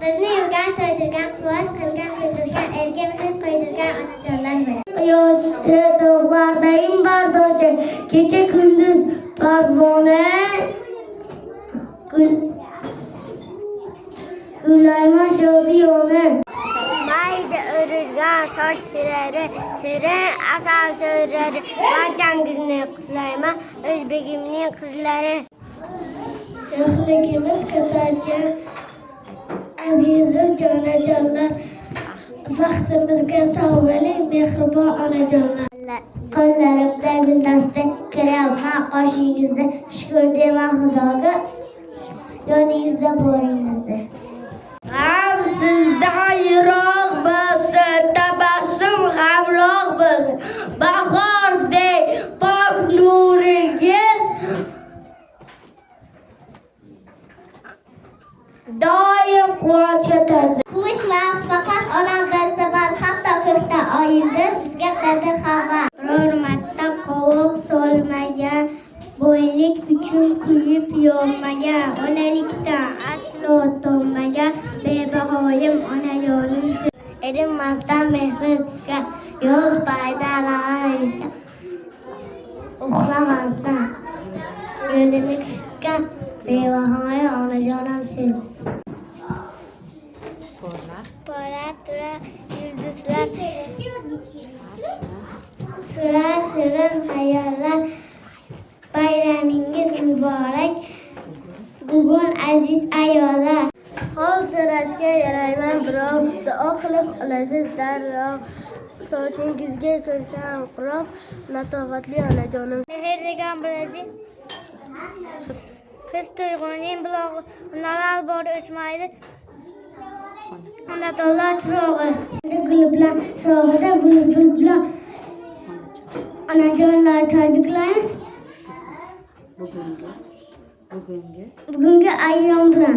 Bizni yurgan to'ydirgan, quvvat qilgan, kuydirgan, erga mehr qo'ydirgan onajonlar bilan. Yoshli tog'lardayim bardoshi, kecha kunduz parvona Güllayman şodiyona. Mayda örülgen saç sireri, siren asal sözleri, barchangizni qutlayman, O'zbegimning qizlari. Shohligimiz ko'targan azizim jonajonlar, vaqtimizga tavbaling mehribon onajonlar. Qo'llarimda guldasta kiraman, qoshingizda shukr deyman Xudoga, yoningizda boringizda. G'am sizdan yiroq bo'lsin, tabassum hamroh bo'lsin. Bahordek pok nuringiz doim quvonchga to'lsin. Kumushmas faqat onam bersa bas, hatto ko'kda oyildiz bizga qildi hava. Hurmatda qovoq solmagan, boylik uchun kuyib yonmagan, onalikdan aslo to'nmagan, bebahoyim onajonim erinmasdan mehri tushgan, yo'l paydalangan, uxlamasdan yo'lini tutgan, bebahoyim onajonim siz. Pora tura yulduzlar, surar shirin hayollar, bayramingiz muborak bugun aziz ayollar. Hol so'rashga yarayman birov, duo qilib olasiz darrov. Sochingizga ko'rsam qurov, latofatli onajonim. Mehr degan bilaji his tuyg'uning bulog'i, unalar bor o'chmaydi. Onatolar chirog'i, gul bilan sog'ida bulbul bilan onajonlar tabriklaymiz. Bugungi ayyom bilan